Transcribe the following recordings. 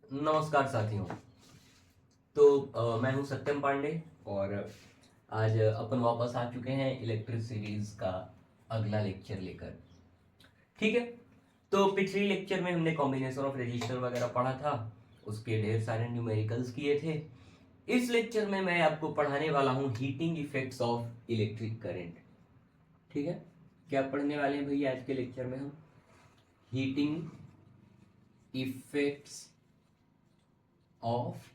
नमस्कार साथियों। मैं हूं सत्यम पांडे और आज अपन वापस आ चुके हैं इलेक्ट्रिक सीरीज का अगला लेक्चर लेकर। ठीक है, तो पिछले लेक्चर में हमने कॉम्बिनेशन ऑफ रजिस्टर वगैरह पढ़ा था, उसके ढेर सारे न्यूमेरिकल्स किए थे। इस लेक्चर में मैं आपको पढ़ाने वाला हूं heating effects of electric current. ठीक है, क्या पढ़ने वाले हैं भैया आज के लेक्चर में हम? Heating effects of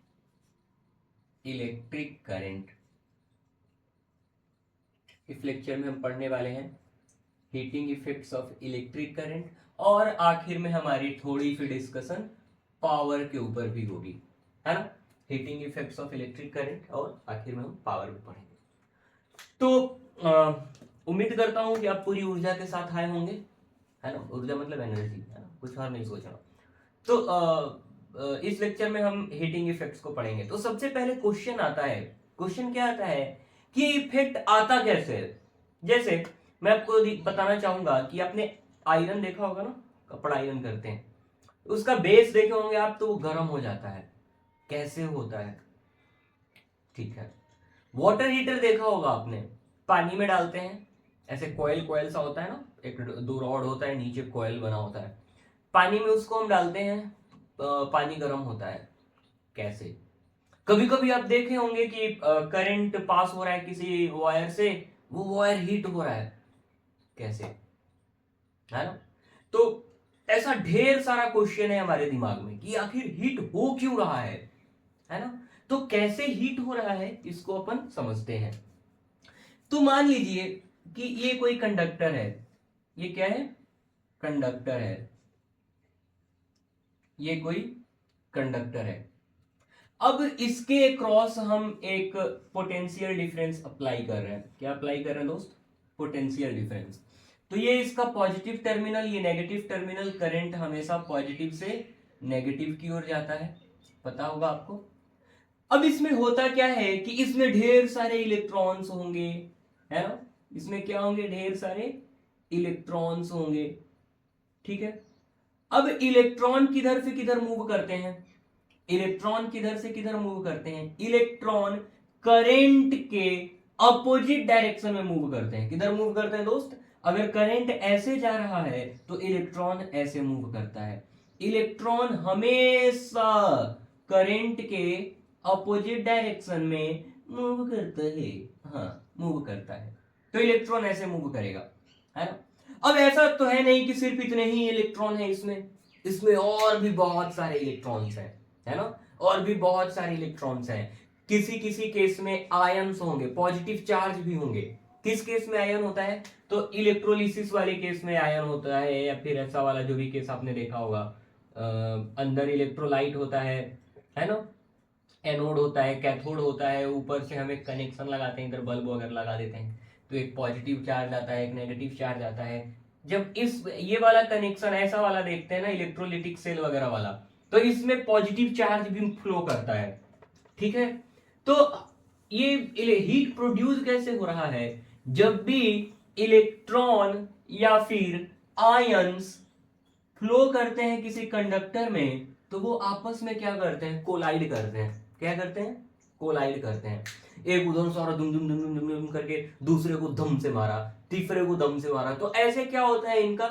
electric current. इस लेक्चर में हम पढ़ने वाले हैं heating effects of electric current, और आखिर में हमारी थोड़ी सी डिस्कशन पावर के ऊपर भी होगी, है ना। Heating effects of electric current और आखिर में हम पावर भी पढ़ेंगे। तो उम्मीद करता हूं कि आप पूरी ऊर्जा के साथ आए होंगे, है ना। ऊर्जा मतलब एनर्जी, है ना, कुछ और नहीं सोचना। तो इस लेक्चर में हम हीटिंग इफेक्ट्स को पढ़ेंगे। तो सबसे पहले क्वेश्चन आता है, क्वेश्चन क्या आता है कि इफेक्ट आता कैसे है। जैसे मैं आपको बताना चाहूंगा कि आपने आयरन देखा होगा ना, कपड़ा आयरन करते हैं, उसका बेस देखे होंगे आप, तो वो गर्म हो जाता है। कैसे होता है? ठीक है। वाटर हीटर देखा होगा आपने, पानी में डालते हैं, ऐसे कोयल कोयल सा होता है ना, एक दो रॉड होता है, नीचे कोयल बना होता है, पानी में उसको हम डालते हैं, पानी गर्म होता है। कैसे? कभी कभी आप देखे होंगे कि करंट पास हो रहा है किसी वायर से, वो वायर हीट हो रहा है। कैसे? है ना। तो ऐसा ढेर सारा क्वेश्चन है हमारे दिमाग में कि आखिर हीट हो क्यों रहा है ना। तो कैसे हीट हो रहा है इसको अपन समझते हैं। तो मान लीजिए कि ये कोई कंडक्टर है, ये क्या है? कंडक्टर है, ये कोई कंडक्टर है। अब इसके क्रॉस हम एक पोटेंशियल डिफरेंस अप्लाई कर रहे हैं। क्या अप्लाई कर रहे हैं दोस्त? Potential difference. तो ये इसका पॉजिटिव टर्मिनल, ये नेगेटिव टर्मिनल। करंट हमेशा पॉजिटिव से नेगेटिव की ओर जाता है, पता होगा आपको। अब इसमें होता क्या है कि इसमें ढेर सारे इलेक्ट्रॉन्स होंगे, है ना। इसमें क्या होंगे? ढेर सारे इलेक्ट्रॉन्स होंगे। ठीक है। अब इलेक्ट्रॉन किधर से किधर मूव करते हैं? इलेक्ट्रॉन किधर से किधर मूव करते हैं? इलेक्ट्रॉन करंट के अपोजिट डायरेक्शन में मूव करते हैं। किधर मूव करते हैं दोस्त? अगर करंट ऐसे जा रहा है तो इलेक्ट्रॉन ऐसे मूव करता है। इलेक्ट्रॉन हमेशा करंट के अपोजिट डायरेक्शन में मूव करता है। हाँ, मूव करता है। तो इलेक्ट्रॉन ऐसे मूव करेगा, है ना। अब ऐसा तो है नहीं कि सिर्फ इतने ही इलेक्ट्रॉन है इसमें, इसमें और भी बहुत सारे इलेक्ट्रॉन्स हैं, है ना। और भी बहुत सारे इलेक्ट्रॉन्स हैं। किसी किसी केस में आयन्स होंगे, पॉजिटिव चार्ज भी होंगे। किस केस में आयन होता है? तो इलेक्ट्रोलिसिस वाले केस में आयन होता है, या फिर ऐसा वाला जो भी केस आपने देखा होगा, अंदर इलेक्ट्रोलाइट होता है ना। एनोड होता है, कैथोड होता है, ऊपर से हम एक कनेक्शन लगाते हैं, इधर बल्ब वगैरह लगा देते हैं, तो एक पॉजिटिव चार्ज आता है, एक नेगेटिव चार्ज आता है। जब इस ये वाला कनेक्शन ऐसा वाला देखते हैं ना, इलेक्ट्रोलिटिक सेल वगैरह वाला, तो इसमें पॉजिटिव चार्ज भी फ्लो करता है। ठीक है। तो ये हीट प्रोड्यूस कैसे हो रहा है? जब भी इलेक्ट्रॉन या फिर आयंस फ्लो करते हैं किसी कंडक्टर में, तो वो आपस में क्या करते हैं? कोलाइड करते हैं। क्या करते हैं? कोलाइड करते हैं। एक उधर से और दुम दुम दुम दुम दुम दुम करके दूसरे को धम से मारा, तीसरे को दम से मारा, तो ऐसे क्या होता है? इनका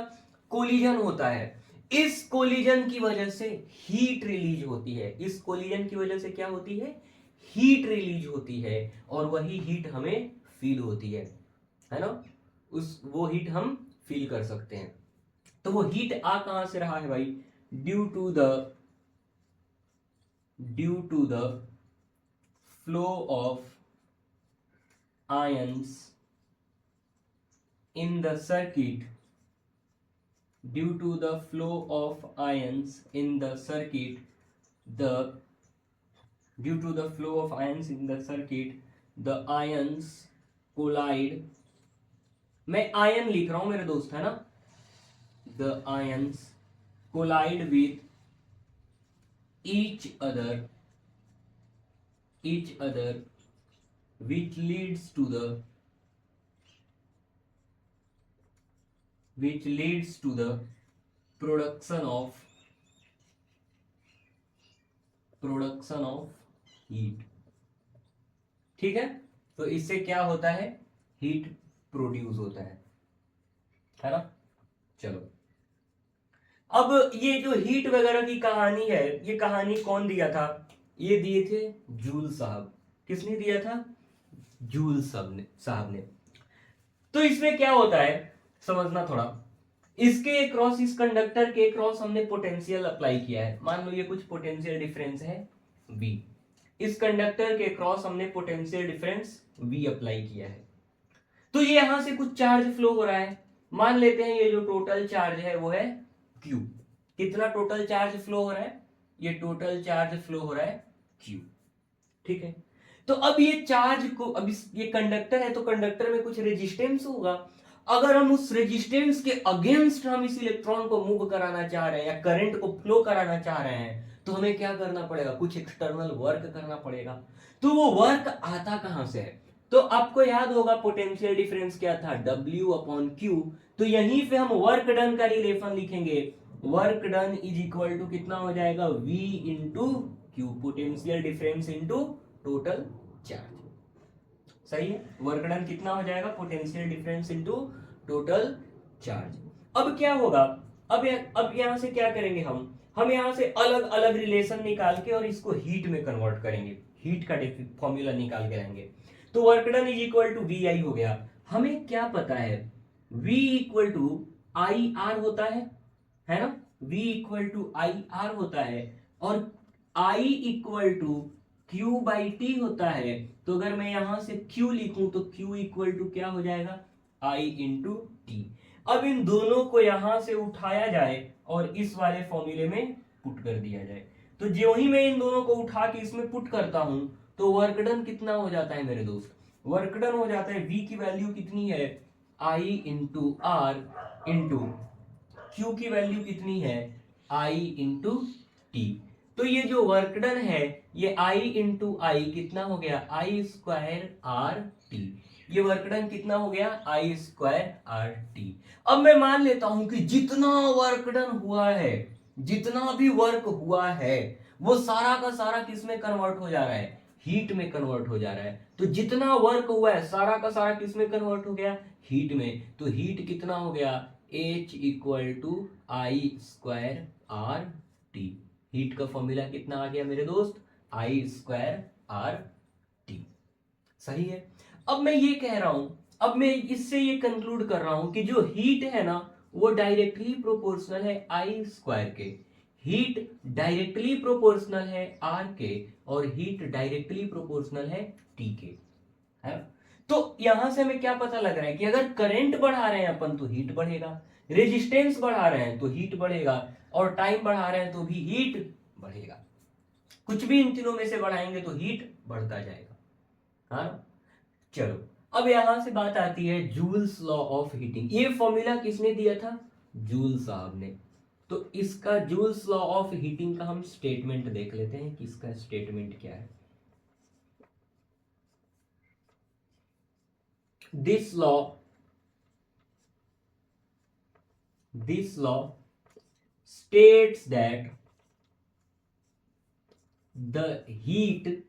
कोलिजन होता है। इस कोलिजन की वजह से हीट रिलीज होती है। इस कोलिजन की वजह से क्या होती है? हीट रिलीज होती है, और वही हीट हमें फील होती है ना। उस वो हीट हम फील कर सकते हैं। तो वो हीट आ कहां से रहा है भाई? Due to the due to the flow of ions in the circuit, due to the flow of ions in the circuit, the due to the flow of ions in the circuit, the ions collide. मैं ion लिख रहा हूं मेरे दोस्त, है ना। The ions collide with each other each other which leads to the production of production of heat. ठीक है, तो इससे क्या होता है, हीट प्रोड्यूस होता है ना। चलो, अब ये जो हीट वगैरह की कहानी है, ये कहानी कौन दिया था, ये दिए थे जूल साहब। किसने दिया था, जूल साहब ने। तो इसमें क्या होता है समझना थोड़ा, इसके क्रॉस, इस कंडक्टर के क्रॉस हमने पोटेंशियल अप्लाई किया है। मान लो ये कुछ पोटेंशियल डिफरेंस है V, इस कंडक्टर के क्रॉस हमने पोटेंशियल डिफरेंस V अप्लाई किया है। तो ये यहां से कुछ चार्ज फ्लो हो रहा है, मान लेते हैं ये जो टोटल चार्ज है वो है Q। कितना टोटल चार्ज फ्लो हो रहा है, ये टोटल चार्ज फ्लो हो रहा है Q। ठीक है, तो अब ये चार्ज को, अब ये कंडक्टर है तो कंडक्टर में कुछ रेजिस्टेंस होगा। अगर हम उस रेजिस्टेंस के अगेंस्ट हम इस इलेक्ट्रॉन को मूव कराना चाह रहे हैं या करंट को फ्लो कराना चाह रहे हैं, तो हमें क्या करना पड़ेगा, कुछ एक्सटर्नल वर्क करना पड़ेगा। तो वो वर्क आता कहां से है, तो आपको याद होगा पोटेंशियल डिफरेंस क्या था, W/Q। तो यहीं पे हम वर्क डन का रिलेशन लिखेंगे, work done is equal to कितना हो जाएगा, V into Q, potential difference into total charge. सही है, वर्क डन कितना हो जाएगा, potential difference into total charge. अब क्या होगा, अब यहां से क्या करेंगे, हम यहां से अलग अलग रिलेशन निकाल के और इसको हीट में कन्वर्ट करेंगे, हीट का फॉर्मूला निकाल के लाएंगे। तो work done is equal to V I हो गया। हमें क्या पता है, V equal to I R होता है ना, V equal to I R होता है, और I equal to Q by T होता है। तो अगर मैं यहां से Q लिखूं तो Q इक्वल टू क्या हो जाएगा, I इंटू टी। अब इन दोनों को यहां से उठाया जाए और इस वाले फॉर्मूले में पुट कर दिया जाए। तो जो ही मैं इन दोनों को उठा के इसमें पुट करता हूं तो वर्क डन कितना हो जाता है मेरे दोस्त, वर्क डन हो जाता है V की वैल्यू कितनी है, I into R into Q की वैल्यू कितनी है, I इंटू टी। तो ये जो वर्क डन है ये I इंटू आई कितना हो गया, आई स्क्वायर आर टी। ये वर्क डन कितना हो गया, आई स्क्वायर आर टी। अब मैं मान लेता हूं कि जितना वर्क डन हुआ है, जितना भी वर्क हुआ है वो सारा का सारा किस में कन्वर्ट हो जा रहा है, हीट में कन्वर्ट हो जा रहा है। तो जितना वर्क हुआ है सारा का सारा किस में कन्वर्ट हो गया, हीट में। तो हीट कितना हो गया, H equal to I square R T. Heat का फॉर्मूला कितना आ गया मेरे दोस्त, आई स्क्वायर आर टी। सही है। अब मैं ये कह रहा हूं, अब मैं इससे ये कंक्लूड कर रहा हूं कि जो हीट है ना वो डायरेक्टली प्रोपोर्शनल है आई स्क्वायर के, हीट डायरेक्टली प्रोपोर्शनल है आर के, और हीट डायरेक्टली प्रोपोर्शनल है टी के, है। तो यहां से हमें क्या पता लग रहा है कि अगर करंट बढ़ा रहे हैं अपन तो हीट बढ़ेगा, रेजिस्टेंस बढ़ा रहे हैं तो हीट बढ़ेगा, और टाइम बढ़ा रहे हैं तो भी हीट बढ़ेगा। कुछ भी इन तीनों में से बढ़ाएंगे तो हीट बढ़ता जाएगा, हाँ। चलो, अब यहां से बात आती है जूल्स लॉ ऑफ हीटिंग। ये फॉर्मूला किसने दिया था, जूल साहब ने। तो इसका जूल्स लॉ ऑफ हीटिंग का हम स्टेटमेंट देख लेते हैं कि इसका स्टेटमेंट क्या है। This law states that the heat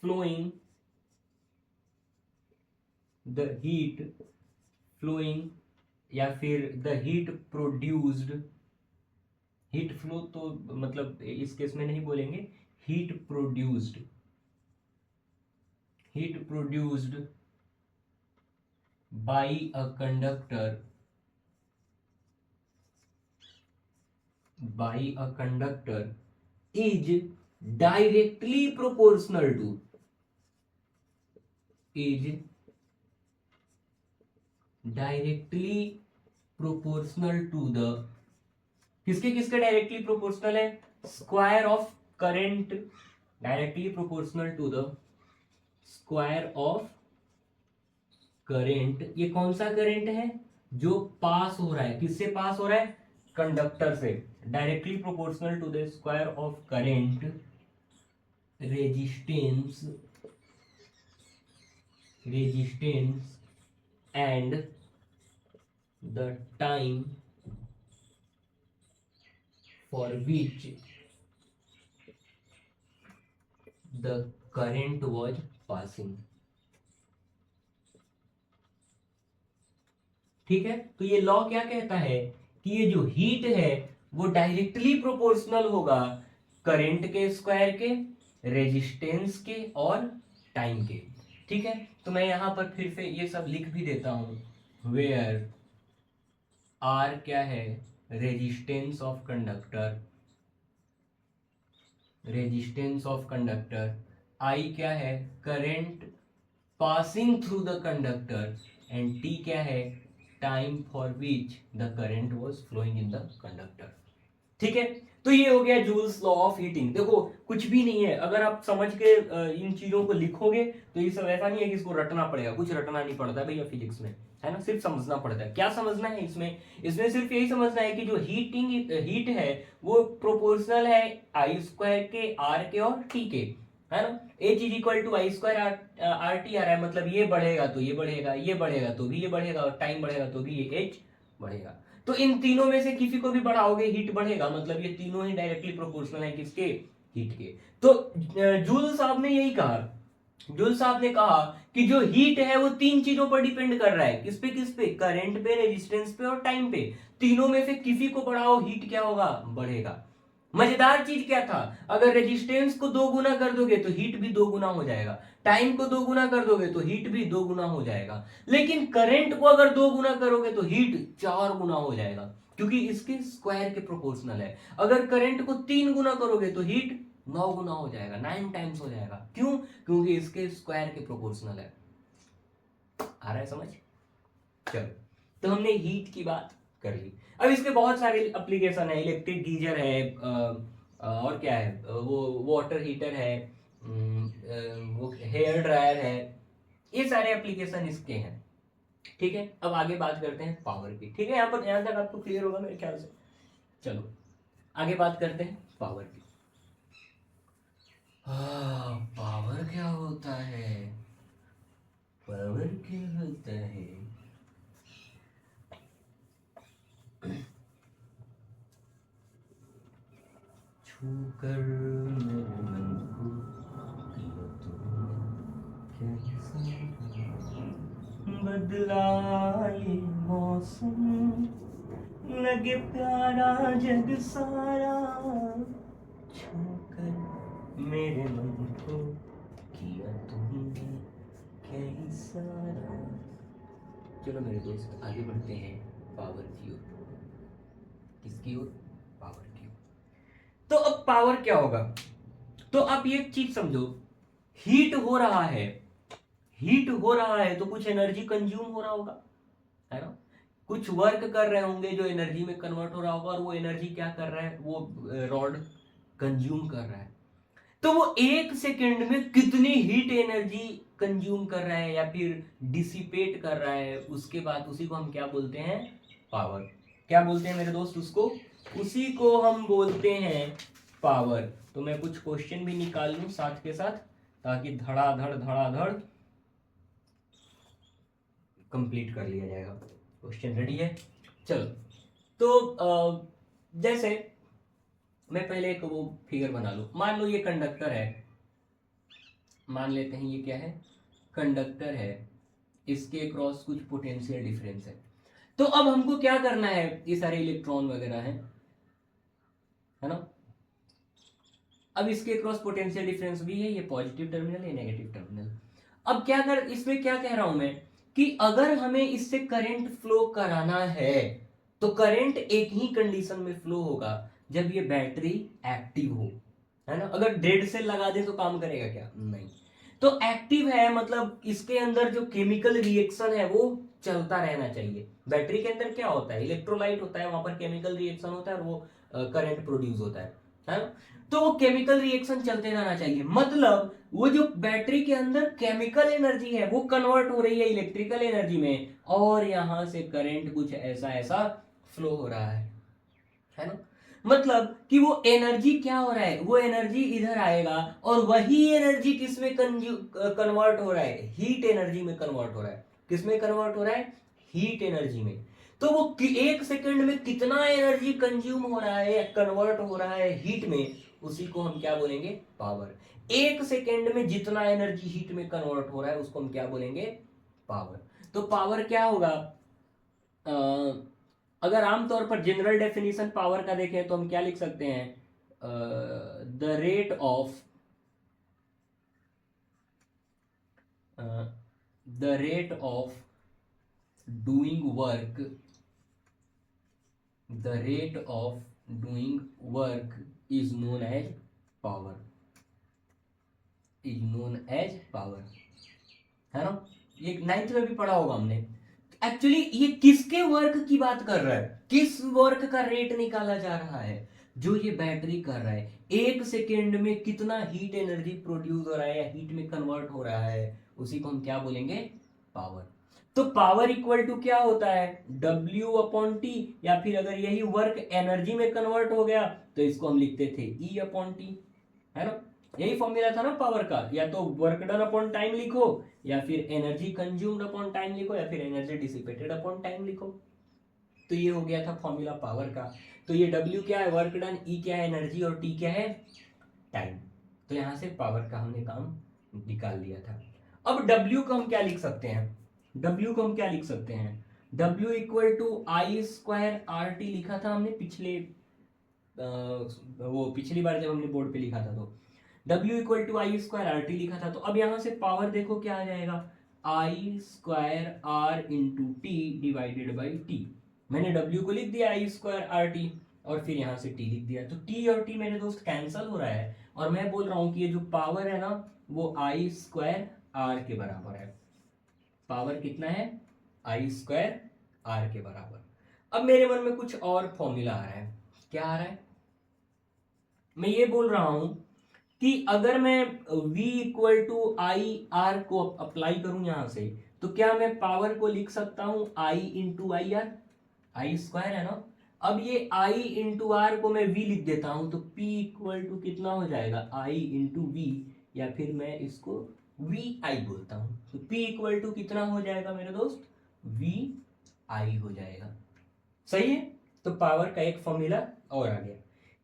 flowing या फिर the heat produced, heat flow तो मतलब इस केस में नहीं बोलेंगे, heat produced by a conductor is directly proportional to the किसके किसके डायरेक्टली प्रोपोर्शनल है, square of current, directly proportional to the square of current. ये कौन सा करंट है, जो पास हो रहा है, किससे पास हो रहा है, कंडक्टर से, directly proportional to the square of current, resistance and the time for which the current was passing. ठीक है, तो ये लॉ क्या कहता है कि ये जो हीट है वो डायरेक्टली प्रोपोर्शनल होगा करंट के स्क्वायर के, रेजिस्टेंस के और टाइम के। ठीक है, तो मैं यहां पर फिर से ये सब लिख भी देता हूं। वेयर आर क्या है, resistance of conductor, resistance of conductor, I क्या है, current passing through the conductor, and T क्या है, time for which the current was flowing in the conductor. ठीक है, तो ये हो गया जूल्स लॉ ऑफ हीटिंग। देखो कुछ भी नहीं है, अगर आप समझ के इन चीजों को लिखोगे तो ये सब ऐसा नहीं है कि इसको रटना पड़ेगा, कुछ रटना नहीं पड़ता है भैया फिजिक्स में, है ना, सिर्फ समझना पड़ता है। क्या समझना है इसमें, इसमें सिर्फ यही समझना है कि जो हीट है वो प्रोपोर्शनल है आई स्क्वायर के, आर के और टी के, है ना। H is equal to I square R T आ रहा है, मतलब ये बढ़ेगा तो ये बढ़ेगा, ये बढ़ेगा तो भी ये बढ़ेगा, और टाइम बढ़ेगा तो भी ये एच बढ़ेगा। तो इन तीनों में से किसी को भी बढ़ाओगे हीट बढ़ेगा, मतलब ये तीनों ही डायरेक्टली प्रोपोर्शनल है किसके, हीट के। तो जूल साहब ने यही कहा, जूल साहब ने कहा कि जो हीट है वो तीन चीजों पर डिपेंड कर रहा है, किस पे, करंट पे, रेजिस्टेंस पे और टाइम पे। तीनों में से किसी को बढ़ाओ हीट क्या होगा, बढ़ेगा। मजेदार चीज क्या था, अगर रेजिस्टेंस को 2 गुना कर दोगे तो हीट भी 2 गुना हो जाएगा, टाइम को 2 गुना कर दोगे तो हीट भी 2 गुना हो जाएगा, लेकिन करंट को अगर 2 गुना करोगे तो हीट 4 गुना हो जाएगा, क्योंकि इसके स्क्वायर के प्रोपोर्शनल है। अगर करंट को 3 गुना करोगे तो हीट 9 गुना हो जाएगा, 9 टाइम्स हो जाएगा। क्यों, क्योंकि इसके स्क्वायर के प्रोपोर्शनल है। आ रहा है समझ, चलो, तो हमने हीट की बात कर ली। अब इसके बहुत सारे एप्लीकेशन है, इलेक्ट्रिक गीजर है, और क्या है, वो वाटर हीटर है, वो हेयर ड्रायर है, ये सारे एप्लीकेशन इसके हैं। ठीक है, अब आगे बात करते हैं पावर की। ठीक है, यहाँ तक आपको क्लियर होगा मेरे ख्याल से। चलो आगे बात करते हैं पावर की। पावर क्या होता है, पावर क्या होता है, छूकर मेरे मन को किया तुमने कैसा, बदला ये मौसम, लगे प्यारा जग सारा, छूकर मेरे मन को किया तुमने कैसा। चलो मेरे दोस्त आगे बढ़ते हैं पावर की ओर। किसकी ओर, पावर की ओर। तो अब पावर क्या होगा, तो आप ये चीज समझो, हीट हो रहा है, हीट हो रहा है तो कुछ एनर्जी कंज्यूम हो रहा होगा, है ना, कुछ वर्क कर रहे होंगे जो एनर्जी में कन्वर्ट हो रहा होगा, और वो एनर्जी क्या कर रहा है, वो रॉड कंज्यूम कर रहा है। तो वो 1 सेकेंड में कितनी हीट एनर्जी कंज्यूम कर रहा है या फिर डिसिपेट कर रहा है, उसके बाद उसी को हम क्या बोलते हैं, पावर। क्या बोलते हैं मेरे दोस्त उसको, उसी को हम बोलते हैं पावर। तो मैं कुछ क्वेश्चन भी निकाल लूं साथ के साथ, ताकि धड़ाधड़ कंप्लीट कर लिया जाएगा। क्वेश्चन रेडी है, चलो। तो जैसे मैं पहले एक वो फिगर बना लूं, मान लो ये कंडक्टर है, मान लेते हैं ये क्या है, कंडक्टर है, इसके क्रॉस कुछ पोटेंशियल डिफरेंस है। तो अब हमको क्या करना है, ये सारे इलेक्ट्रॉन वगैरह है ना, अब इसके क्रॉस पोटेंशियल डिफरेंस भी है, ये पॉजिटिव टर्मिनल, ये नेगेटिव टर्मिनल। अब क्या कर, इसमें क्या कह रहा हूं मैं कि अगर हमें इससे करंट फ्लो कराना है तो करंट एक ही कंडीशन में फ्लो होगा, जब ये बैटरी एक्टिव हो, है ना। अगर डेड सेल लगा दे तो काम करेगा क्या, नहीं। तो एक्टिव है मतलब इसके अंदर जो केमिकल रिएक्शन है वो चलता रहना चाहिए। बैटरी के अंदर क्या होता है, इलेक्ट्रोलाइट होता है, वहां पर केमिकल रिएक्शन होता है और वो करंट प्रोड्यूस होता है ना। तो वो केमिकल रिएक्शन चलते रहना चाहिए, मतलब वो जो बैटरी के अंदर केमिकल एनर्जी है वो कन्वर्ट हो रही है इलेक्ट्रिकल एनर्जी में, और यहां से करंट कुछ ऐसा ऐसा फ्लो हो रहा है ना। मतलब कि वो एनर्जी क्या हो रहा है, वो एनर्जी इधर आएगा और वही एनर्जी किसमें कन्वर्ट हो रहा है, हीट एनर्जी में कन्वर्ट हो रहा है। किसमें कन्वर्ट हो रहा है, हीट एनर्जी में। तो वो 1 सेकंड में कितना एनर्जी कंज्यूम हो रहा है या कन्वर्ट हो रहा है हीट में, उसी को हम क्या बोलेंगे, पावर। 1 सेकंड में जितना एनर्जी हीट में कन्वर्ट हो रहा है उसको हम क्या बोलेंगे, पावर। तो पावर क्या होगा, अगर आमतौर पर जनरल डेफिनेशन पावर का देखें तो हम क्या लिख सकते हैं, the rate of doing work, the rate of doing work is known as power, है ना। ये 9th में भी पढ़ा होगा हमने। एक्चुअली ये किसके वर्क की बात कर रहा है, किस वर्क का रेट निकाला जा रहा है, जो ये बैटरी कर रहा है, 1 सेकेंड में कितना हीट एनर्जी प्रोड्यूस हो रहा है या हीट में कन्वर्ट हो रहा है, उसी को हम क्या बोलेंगे, पावर। तो पावर इक्वल टू क्या होता है, W अपॉन टी, या फिर अगर यही वर्क एनर्जी में कन्वर्ट हो गया तो इसको हम लिखते थे E अपॉन टी, है ना। यही फॉर्मूला था ना पावर का, या तो वर्क डन अपॉन टाइम लिखो, या फिर एनर्जी कंज्यूम्ड अपॉन टाइम लिखो, या फिर एनर्जी डिसिपेटेड अपॉन टाइम लिखो। तो ये हो गया था फॉर्मूला पावर का। तो ये W क्या है, वर्क डन, E क्या है, एनर्जी, और T क्या है, टाइम। तो यहां से पावर का हमने काम निकाल लिया था। अब W को हम क्या लिख सकते हैं, W को हम क्या लिख सकते हैं, W equal to I square R T लिखा था हमने पिछले वो पिछली बार जब हमने बोर्ड पे लिखा था तो W equal to I square R T लिखा था। तो अब यहां से पावर देखो क्या आ जाएगा, I square R into T divided by T. मैंने W को लिख दिया आई स्क्वायर आर टी, और फिर यहां से T लिख दिया। तो T और T मेरे दोस्त कैंसल हो रहा है, और मैं बोल रहा हूं कि ये जो पावर है ना वो आई स्क्वायर आर के बराबर है। पावर कितना है, आई स्क्वायर आर के बराबर। अब मेरे मन में कुछ और फॉर्मूला आ रहा है, क्या आ रहा है, मैं ये बोल रहा हूं कि अगर मैं V equal to I R को अप्लाई करूं यहां से, तो क्या मैं पावर को लिख सकता हूं I into I R, I square है ना। अब ये I इंटू आर को मैं V लिख देता हूं, तो P इक्वल टू कितना हो जाएगा, I इंटू वी, या फिर मैं इसको वी आई बोलता हूं। तो P इक्वल टू कितना हो जाएगा मेरे दोस्त, वी आई हो जाएगा। सही है। तो पावर का एक फॉर्मूला और आ गया।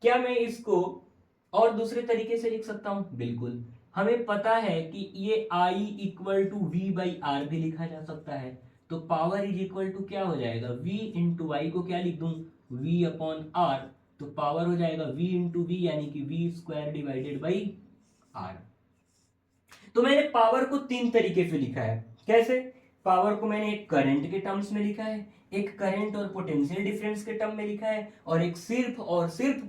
क्या मैं इसको और दूसरे तरीके से लिख सकता हूं, बिल्कुल। हमें पता है कि ये I equal to V by R भी लिखा जा सकता है। तो पावर इज इक्वल टू क्या हो जाएगा, V इंटू आई को क्या लिख दूं, V अपॉन आर। तो पावर हो जाएगा V इंटू वी, यानी कि V square divided by R. तो मैंने पावर को 3 तरीके से लिखा है। कैसे, पावर को मैंने एक करंट के टर्म्स में लिखा है, एक करंट और पोटेंशियल डिफरेंस के टर्म में लिखा है, और एक सिर्फ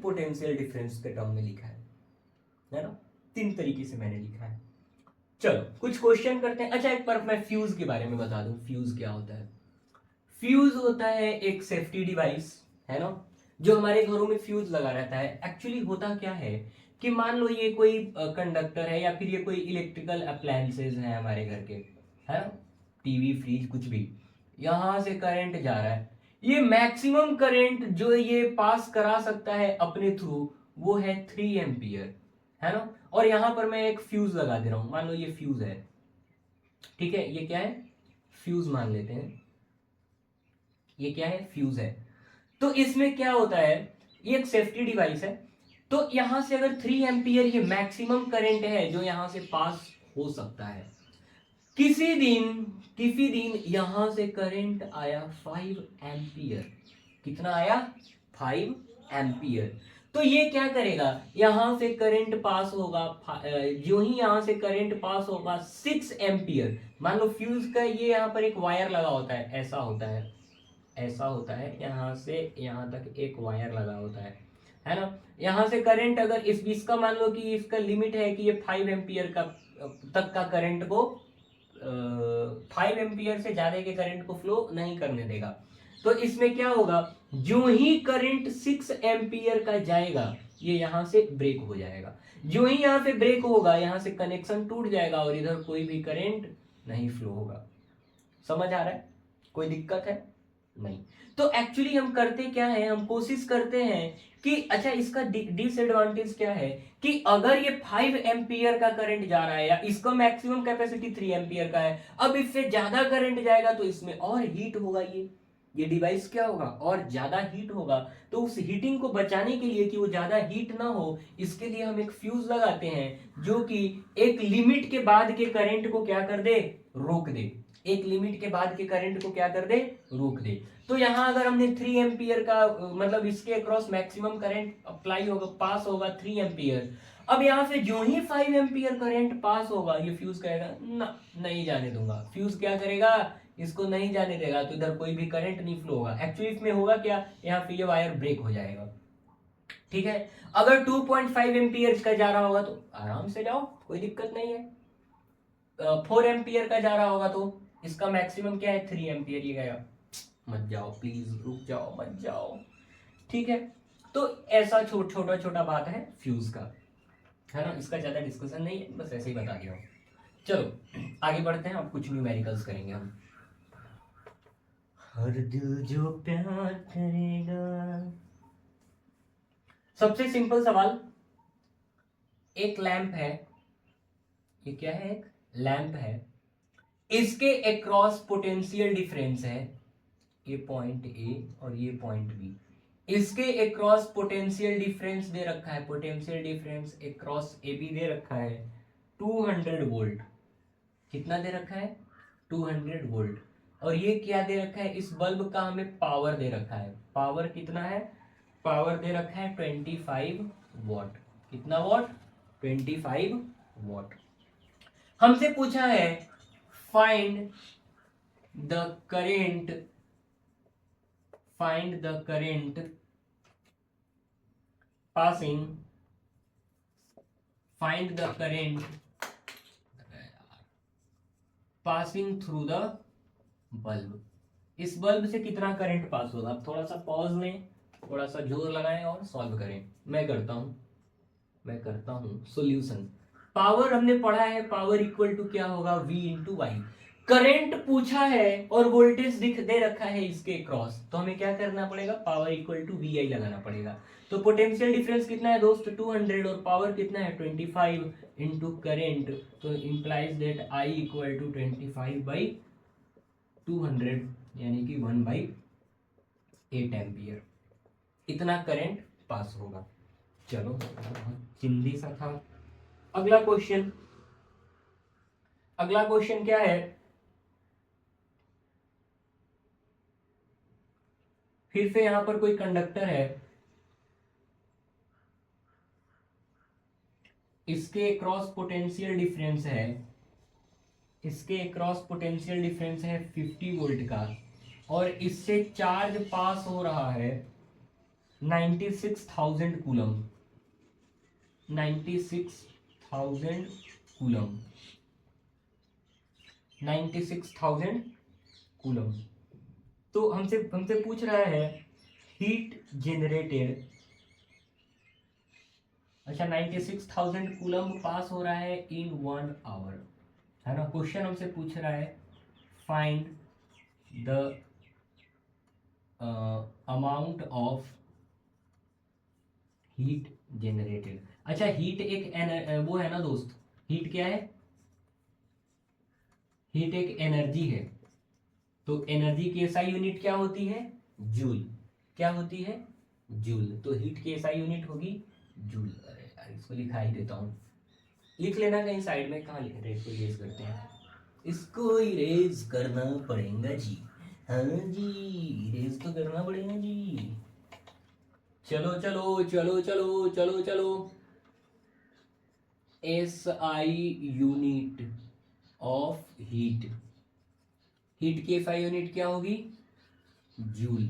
पोटेंशियल डिफरेंस के टर्म में लिखा है ना। 3 तरीके से मैंने लिखा है। चलो कुछ क्वेश्चन करते हैं। अच्छा, एक बार मैं फ्यूज के बारे में बता दूं, फ्यूज क्या होता है। फ्यूज होता है एक सेफ्टी डिवाइस, है ना, जो हमारे घरों में फ्यूज लगा रहता है। एक्चुअली होता क्या है कि मान लो ये कोई कंडक्टर है, या फिर ये कोई इलेक्ट्रिकल अप्लायंसेज है हमारे घर के, है ना, टीवी, फ्रिज, कुछ भी, यहां से करंट जा रहा है। ये मैक्सिमम करंट जो ये पास करा सकता है अपने थ्रू वो है 3 एम्पियर, है ना। और यहां पर मैं एक फ्यूज लगा दे रहा हूं, मान लो ये फ्यूज है, ठीक है, ये क्या है, फ्यूज मान लेते हैं, ये क्या है, फ्यूज है। तो इसमें क्या होता है, ये एक सेफ्टी डिवाइस है। तो यहां से अगर 3 एम्पियर ये मैक्सिमम करंट है जो यहां से पास हो सकता है। किसी दिन यहां से करंट आया 5 एम्पियर। कितना आया, 5 एम्पियर। तो ये क्या करेगा, यहां से करंट पास होगा, जो ही यहां से करंट पास होगा 6 एम्पियर। मान लो फ्यूज का ये यहां पर एक वायर लगा होता है, ऐसा होता है, ऐसा होता है, यहां से यहां तक एक वायर लगा होता है ना। यहां से करंट अगर इसका मान लो कि इसका लिमिट है कि ये 5 एम्पियर का तक का करंट को 5 एम्पियर से ज्यादा के करंट को फ्लो नहीं करने देगा। तो इसमें क्या होगा, जो ही करंट 6 एम्पियर का जाएगा ये यहां से ब्रेक हो जाएगा। जो ही यहां से ब्रेक होगा यहां से कनेक्शन टूट जाएगा और इधर कोई भी करंट नहीं फ्लो होगा। समझ आ रहा है, कोई दिक्कत है नहीं। तो एक्चुअली हम करते क्या है, हम कोशिश करते हैं कि अच्छा इसका डिसएडवांटेज क्या है कि अगर ये 5 एम्पियर का करंट जा रहा है या इसका मैक्सिमम कैपेसिटी 3 एम्पियर का है, अब इससे ज्यादा करंट जाएगा तो इसमें और हीट होगा ये, ये डिवाइस क्या होगा, और ज्यादा हीट होगा। तो उस हीटिंग को बचाने के लिए कि वो ज्यादा हीट ना हो, इसके लिए हम एक फ्यूज लगाते हैं जो कि एक लिमिट के बाद के करंट को क्या कर दे, रोक दे। एक लिमिट के बाद के करंट को क्या कर दे, रोक दे। तो यहां अगर हमने 3 एम्पियर का मतलब इसके अक्रॉस मैक्सिमम करंट अप्लाई होगा, पास होगा 3 एम्पियर। अब यहाँ से जो ही 5 एम्पियर करंट पास होगा, ये फ्यूज कहेगा ना, नहीं जाने दूंगा। फ्यूज क्या करेगा, इसको नहीं जाने देगा, तो इधर कोई भी करंट नहीं फ्लो होगा। एक्चुअली इसमें होगा क्या, यहाँ पे ये वायर ब्रेक हो जाएगा। ठीक है, अगर 2.5 एम्पियर का जा रहा होगा तो आराम से जाओ, कोई दिक्कत नहीं है। 4 एम्पियर का जा रहा होगा तो इसका मैक्सिमम क्या है, 3 एम्पियर। ये गया, मत जाओ प्लीज, रुक जाओ, मत जाओ। ठीक है, तो ऐसा छोटा छोटा बात है फ्यूज का, है ना। इसका ज्यादा डिस्कशन नहीं है, बस ऐसे ही बता दिया हूं। चलो आगे बढ़ते हैं, अब कुछ न्यूमेरिकल्स करेंगे हम। हर दिल जो प्यार करेगा। सबसे सिंपल सवाल, एक लैंप है, ये क्या है, एक लैंप है, इसके अक्रॉस पोटेंशियल डिफरेंस है, ये पॉइंट ए और ये पॉइंट बी। इसके अक्रॉस पोटेंशियल डिफरेंस दे रखा है, potential difference across A B दे रखा है 200 वोल्ट। कितना दे रखा है, 200 वोल्ट। और ये क्या दे रखा है, इस बल्ब का हमें पावर दे रखा है। पावर कितना है, पावर दे रखा है 25 वॉट। कितना वॉट, 25 वॉट। हमसे पूछा है find the current, find the current passing, find the current passing through the bulb। इस बल्ब से कितना करंट पास होगा। अब थोड़ा सा पॉज लें, थोड़ा सा जोर लगाएं और सॉल्व करें। मैं करता हूं सॉल्यूशन। पावर हमने पढ़ा है, पावर इक्वल टू क्या होगा, V इंटू वाई। करंट पूछा है और वोल्टेज दे रखा है इसके क्रॉस, तो हमें क्या करना पड़ेगा, पावर इक्वल टू वी आई लगाना पड़ेगा। तो पोटेंशियल डिफरेंस कितना है दोस्त, 200, और पावर कितना है 25 इंटू करेंट, तो implies that I equal to 25 by 200, यानी कि 1/8 एम्पियर। इतना करंट पास होगा। चलो चिंदी सा था। अगला क्वेश्चन, अगला क्वेश्चन क्या है, फिर से यहां पर कोई कंडक्टर है, इसके क्रॉस पोटेंशियल डिफरेंस है, इसके क्रॉस पोटेंशियल डिफरेंस है 50 वोल्ट का, और इससे चार्ज पास हो रहा है 96,000 कूलम, 96,000 कूलम, 96,000 कूलम। तो हमसे पूछ रहा है हीट जनरेटेड, अच्छा 96,000 कूलम पास हो रहा है इन 1 आवर, है ना। क्वेश्चन हमसे पूछ रहा है find the amount of heat generated. अच्छा हीट एक वो है ना दोस्त, हीट क्या है, हीट एक एनर्जी है। तो एनर्जी की एसआई यूनिट क्या होती है, जूल। क्या होती है, जूल। तो हीट की एसआई यूनिट होगी जूल। अरे यार इसको लिखा ही देता हूँ, लिख लेना कहीं साइड में, कहाँ लिख रहे, इसको इरेज करते हैं, इसको इरेज करना पड़ेगा जी। हाँ जी, इरेज तो करना पड़ेगा जी। चलो चलो चलो चलो चलो चलो, SI unit of heat, heat की एसआई यूनिट क्या होगी, जूल,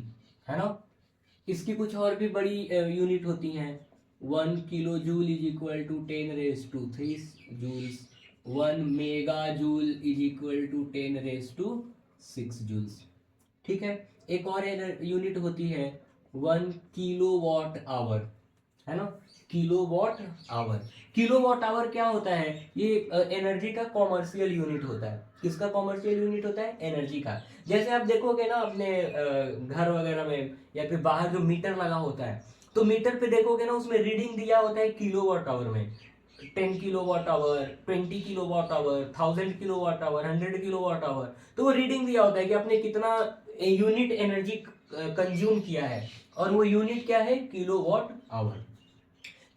है ना। इसकी कुछ और भी बड़ी यूनिट होती हैं। 1 kilo joule is equal to 10⁻³ joules, 1 mega joule is equal to 10⁻6 joules. ठीक है, एक और यूनिट होती है 1 किलोवाट आवर, है ना, किलोवाट आवर। किलोवाट आवर क्या होता है, ये एनर्जी का कॉमर्शियल यूनिट होता है। किसका कॉमर्शियल यूनिट होता है, एनर्जी का। जैसे आप देखोगे ना अपने घर वगैरह में या फिर बाहर जो मीटर लगा होता है, तो मीटर पे देखोगे ना उसमें रीडिंग दिया होता है किलोवाट आवर में, 10 kilowatt hour, 20 kilowatt hour, 1000 kilowatt hour, 100 kilowatt hour. तो वो रीडिंग दिया होता है कि आपने कितना यूनिट एनर्जी कंज्यूम किया है, और वो यूनिट क्या है, किलोवाट आवर।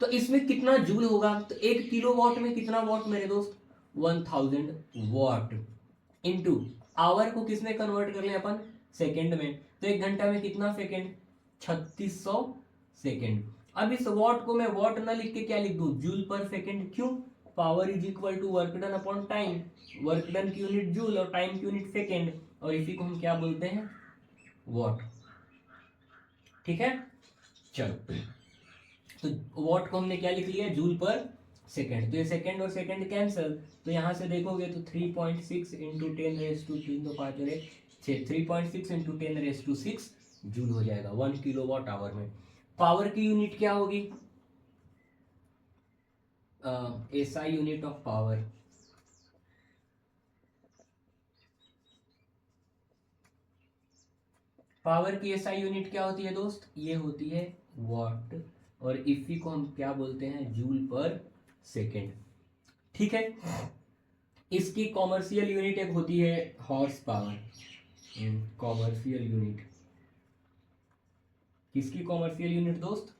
तो इसमें कितना जूल होगा, तो 1 किलोवाट में कितना वाट मेरे दोस्त, 1000 वाट, इनटू आवर को किस में कन्वर्ट कर लें अपन, सेकंड में, तो 1 घंटा में कितना सेकंड, 3600 सेकंड। अब इस वाट को मैं वाट ना लिख के क्या लिख दूं, जूल पर सेकंड, क्यों, power is equal to work done upon time, work done की यूनिट जूल और टाइम की यूनिट सेकंड, और इसी को हम क्या बोलते हैं, वाट। ठीक है, चलो, तो वाट को हमने क्या लिख लिया, जूल पर सेकंड, तो ये सेकंड और सेकंड कैंसिल, तो यहां से देखोगे तो 3.6 इंटू 10⁻³ तो 5 और 1 6, 3.6 इंटू 10⁻6 जूल हो जाएगा 1 किलोवाट आवर में। पावर की यूनिट क्या होगी, SI unit of power, power की एसआई यूनिट क्या होती है दोस्त, ये होती है वाट, और इसी को हम क्या बोलते हैं, जूल पर सेकेंड। ठीक है, इसकी कॉमर्शियल यूनिट एक होती है हॉर्स पावर, कॉमर्शियल यूनिट, किसकी कॉमर्शियल यूनिट दोस्त,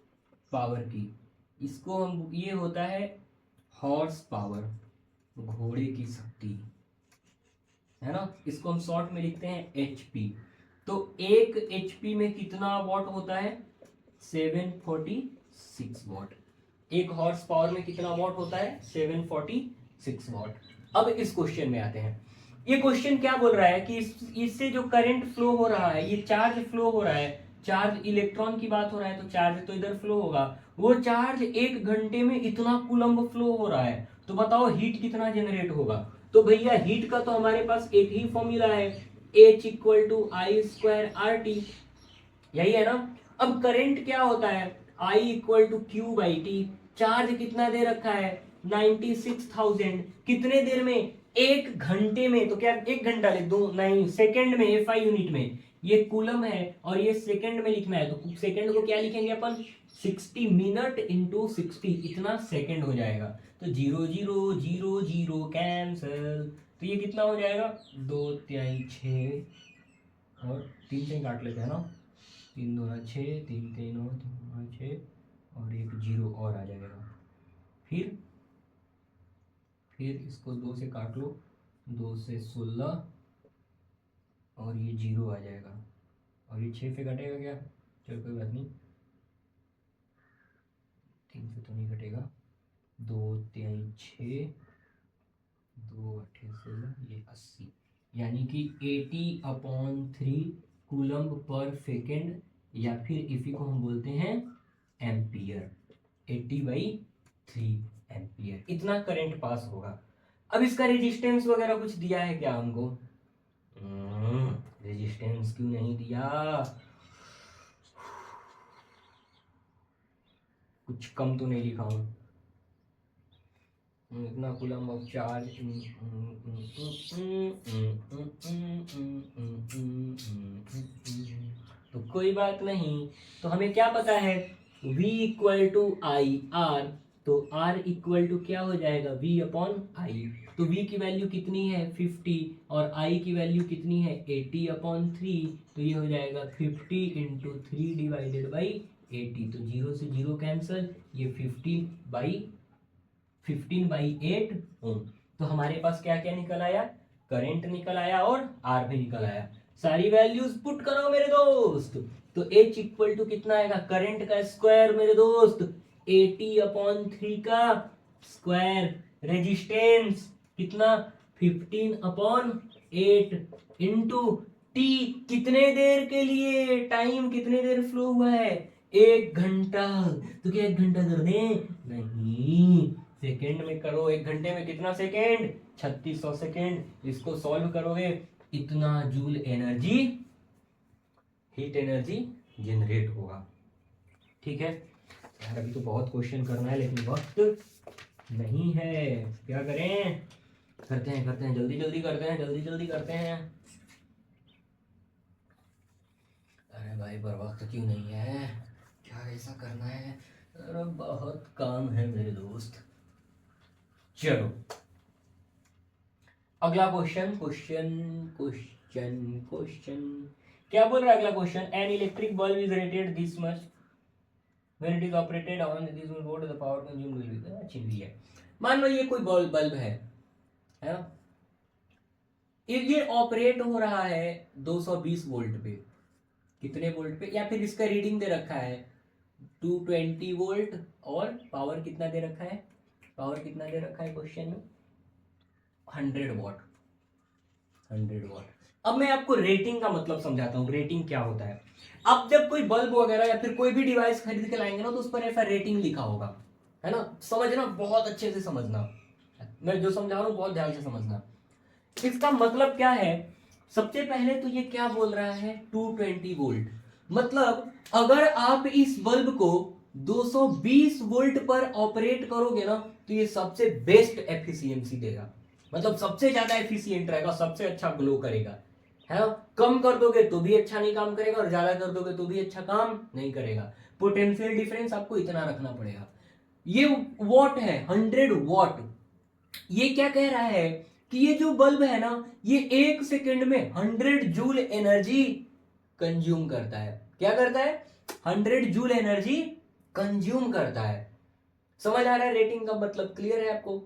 पावर की, इसको हम, ये होता है हॉर्स पावर, घोड़े की शक्ति, है ना, इसको हम शॉर्ट में लिखते हैं एचपी। तो 1 HP में कितना वॉट होता है, 746 वॉट। 1 हॉर्स पावर में कितना वॉट होता है, 746 वॉट। अब इस क्वेश्चन में आते हैं, ये क्वेश्चन क्या बोल रहा है कि इससे जो करंट फ्लो हो रहा है, ये चार्ज फ्लो हो रहा है, चार्ज इलेक्ट्रॉन की बात हो रहा है, तो चार्ज तो इधर फ्लो होगा, वो चार्ज 1 घंटे में इतना कूलम्ब फ्लो हो रहा है, तो बताओ हीट कितना जनरेट होगा। तो भैया हीट का तो हमारे पास एक ही फॉर्मूला है, H equal to I square R T, यही है ना। अब करंट क्या होता है, I equal to Q by T, charge कितना दे रखा है, 96,000, कितने देर में, 1 घंटे में, तो क्या 1 घंटा लिख दूं, नहीं, सेकंड में, एफ आई यूनिट में, ये कूलम है और ये सेकंड में लिखना है, तो सेकंड को क्या लिखेंगे अपन, 60 मिनट इंटू 60, इतना सेकंड हो जाएगा, तो 0 0 0 0 कैंसल, तो ये कितना हो जाएगा, 2 3 6 और 3 से काट लेते हैं ना, 3 2 6, 3 3 और 3 6 और एक 0 और आ जाएगा, फिर इसको 2 से काट लो, 2 से 16 और ये 0 आ जाएगा, और ये 6 से कटेगा क्या, चलो कोई बात नहीं, 3 से तो नहीं कटेगा, 2 3 6 2 8 16, ये 80, यानी कि 80/3 कूलम्ब पर सेकेंड, या फिर इसी को हम बोलते हैं एम्पियर, 80/3 एम्पियर, इतना करंट पास होगा। अब इसका रेजिस्टेंस वगैरह कुछ दिया है क्या हमको, रेजिस्टेंस क्यों नहीं दिया, कुछ कम तो नहीं लिखा हूं, इतना कूलम्ब ऑफ चार्ज, तो कोई बात नहीं, तो हमें क्या पता है, V equal to I R, तो R इक्वल टू क्या हो जाएगा, V अपॉन आई, तो V की वैल्यू कितनी है 50 और I की वैल्यू कितनी है 80/3, तो ये हो जाएगा 50 इंटू 3 डिवाइडेड बाई 80, तो 0 से 0 कैंसल, ये 15/8 ओम, तो हमारे पास क्या क्या निकल आया, करंट निकल आया और आर भी निकल आया। सारी वैल्यूज पुट करो मेरे दोस्त, तो H इक्वल टू कितना आएगा, करंट का स्क्वायर मेरे दोस्त 80/3 का स्क्वायर, रेजिस्टेंस कितना 15/8 इंटू टी, कितने देर के लिए, टाइम कितने देर फ्लो हुआ है, 1 घंटा, तो क्या 1 घंटा कर दें, नहीं, सेकेंड में करो, 1 घंटे में कितना सेकेंड, 3600 सेकेंड, इसको सॉल्व करोगे, इतना joule energy, heat energy generate होगा। ठीक है यार, अभी तो बहुत क्वेश्चन करना है लेकिन वक्त नहीं है, क्या करें, करते हैं जल्दी जल्दी करते हैं, जल्दी जल्दी करते हैं, अरे भाई पर वक्त क्यों नहीं है, क्या ऐसा करना है, अरे बहुत काम है मेरे दोस्त। चलो अगला क्वेश्चन, क्या बोल रहा है अगला question, an electric bulb is rated this much when it is operated on this board the power consumed will be, अच्छी भी है। मान लो ये कोई बल्ब है ना, ये ऑपरेट हो रहा है 220 वोल्ट पे, कितने वोल्ट पे, या फिर इसका रीडिंग दे रखा है 220 वोल्ट, और पावर कितना दे रखा है, पावर कितना दे रखा है क्वेश्चन में, 100 वॉट, 100 वॉट। अब मैं आपको रेटिंग का मतलब समझाता हूँ, रेटिंग क्या होता है। अब जब कोई बल्ब वगैरह या फिर कोई भी डिवाइस खरीद के लाएंगे ना, तो उस पर ऐसा रेटिंग लिखा होगा, है ना, समझना, बहुत अच्छे से समझना, मैं जो समझा रहा हूँ बहुत ध्यान से समझना। इसका मतलब क्या है, सबसे पहले तो ये क्या बोल रहा है, 220 वोल्ट, मतलब अगर आप इस बल्ब को 220 वोल्ट पर ऑपरेट करोगे ना, तो ये सबसे बेस्ट एफिशिएंसी देगा, मतलब सबसे ज्यादा एफिशिएंट रहेगा, सबसे अच्छा ग्लो करेगा, है ना। कम कर दोगे तो भी अच्छा नहीं काम करेगा, और ज्यादा कर दोगे तो भी अच्छा काम नहीं करेगा। पोटेंशियल डिफरेंस आपको इतना रखना पड़ेगा। ये वॉट है, 100 वॉट। ये क्या कह रहा है कि ये जो बल्ब है ना, ये 1 सेकेंड में 100 जूल एनर्जी कंज्यूम करता है। क्या करता है, 100 जूल एनर्जी कंज्यूम करता है। समझ आ रहा है रेटिंग का मतलब, क्लियर है आपको,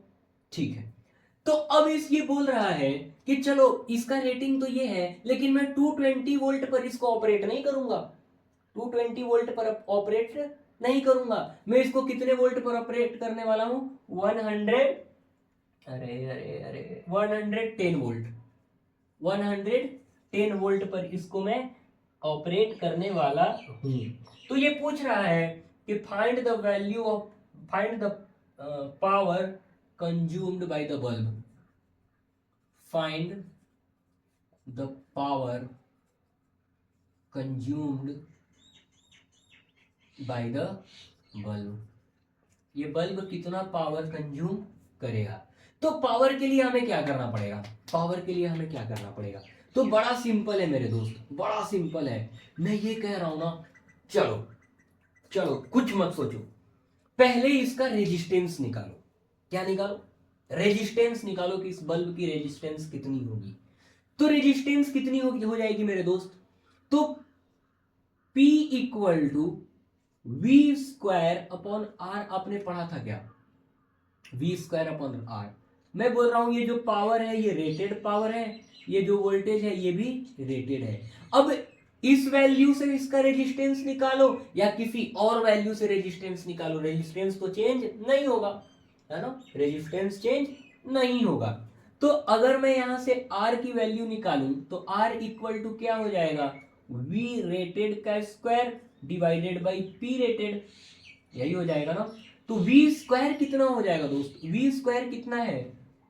ठीक है। तो अब इस ये बोल रहा है कि चलो इसका रेटिंग तो ये है, लेकिन मैं 220 वोल्ट पर इसको ऑपरेट नहीं करूंगा, 220 वोल्ट पर ऑपरेट नहीं करूंगा, मैं इसको कितने वोल्ट पर ऑपरेट करने वाला हूं, 100, अरे अरे अरे 110 वोल्ट, 110 वोल्ट पर इसको मैं ऑपरेट करने वाला हूं। तो ये पूछ रहा है कि find the value of, find the power consumed by the bulb, find the power consumed by the bulb, ये बल्ब कितना पावर कंज्यूम करेगा। तो पावर के लिए हमें क्या करना पड़ेगा, पावर के लिए हमें क्या करना पड़ेगा, तो बड़ा सिंपल है मेरे दोस्त, बड़ा सिंपल है। मैं ये कह रहा हूं ना, चलो चलो कुछ मत सोचो, पहले इसका रेजिस्टेंस निकालो। क्या निकालो, रेजिस्टेंस निकालो कि इस बल्ब की रेजिस्टेंस कितनी होगी। तो रेजिस्टेंस कितनी होगी, हो जाएगी मेरे दोस्त, तो P equal to V square upon R, आपने पढ़ा था क्या, वी स्क्वायर अपॉन आर। मैं बोल रहा हूं ये जो पावर है ये रेटेड पावर है, ये जो वोल्टेज है ये भी रेटेड है। अब इस वैल्यू से इसका रेजिस्टेंस निकालो या किसी और वैल्यू से रेजिस्टेंस निकालो, रेजिस्टेंस तो चेंज नहीं होगा, है ना, रेजिस्टेंस चेंज नहीं होगा। तो अगर मैं यहां से R की वैल्यू निकालूं तो R इक्वल टू क्या हो जाएगा, V रेटेड का square divided by P rated, यही हो जाएगा ना। तो V स्क्वायर कितना हो जाएगा दोस्त, V स्क्वायर कितना है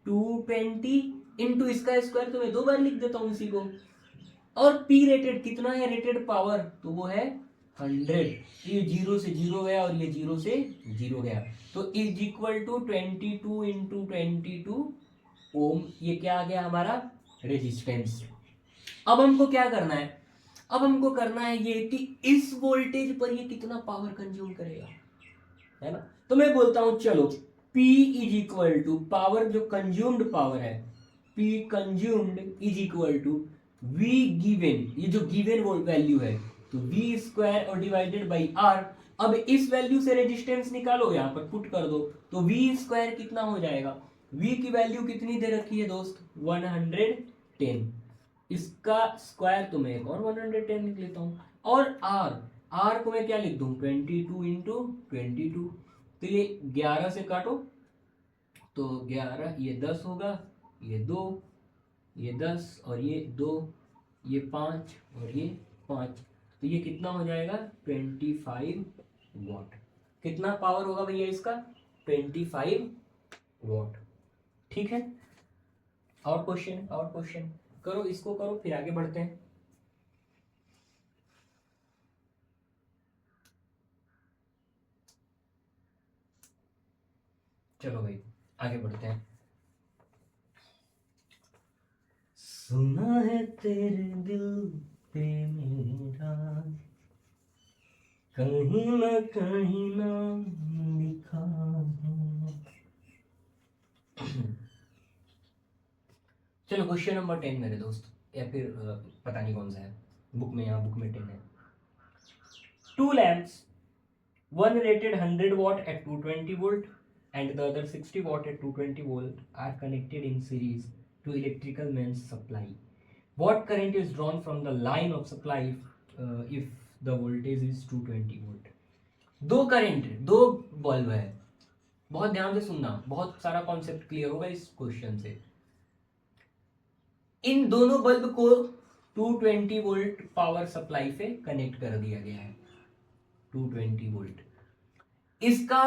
220 इंटू इसका स्क्वायर, तो मैं 2 बार लिख देता हूं इसी को, और P रेटेड कितना है, रेटेड पावर, तो वो है 100। ये 0 से 0 गया और ये 0 से 0 गया, तो इज इक्वल टू 22 इंटू 22 ओम, ये क्या आ गया हमारा रेजिस्टेंस। अब हमको क्या करना है, अब हमको करना है ये कि इस वोल्टेज पर ये कितना पावर कंज्यूम करेगा, है ना। तो मैं बोलता हूं चलो P is equal to power, जो कंज्यूम्ड पावर है, P consumed is equal to V given, ये जो गिवन वैल्यू है, तो V स्क्वायर और डिवाइडेड बाई R। अब इस वैल्यू से रेजिस्टेंस निकालो, यहां पर पुट कर दो, तो V स्क्वायर कितना हो जाएगा, V की वैल्यू कितनी दे रखी है दोस्त 110, इसका स्क्वायर तो मैं एक और 110 लिख लेता हूं, और R को मैं क्या लिख दूं 22 इंटू 22, तो ये 11 से काटो, तो 11, ये 10 होगा, ये 2, ये 10 और ये 2, ये 5 और ये 5, तो ये कितना हो जाएगा 25 वॉट। कितना पावर होगा भैया इसका 25 वॉट, ठीक है। और क्वेश्चन, और क्वेश्चन करो, इसको करो फिर आगे बढ़ते हैं। चलो भाई आगे बढ़ते हैं। सुना है तेरे दिल पे मेरा कहीं ना लिखा है। चलो क्वेश्चन नंबर 10 मेरे दोस्त, या फिर पता नहीं कौन सा है। बुक में, यहाँ बुक में 10 है। 2 lamps, one rated 100 watt at 220 volt and the other 60 watt at 220 volt are connected in series to electrical mains supply. What current is drawn from the line of supply if the voltage is 220 volt? दो current, दो bulb है, बहुत ध्यान से सुनना, बहुत सारा concept clear होगा इस क्वेश्चन से। इन दोनों बल्ब को 220 वोल्ट पावर सप्लाई से कनेक्ट कर दिया गया है, 220 वोल्ट। इसका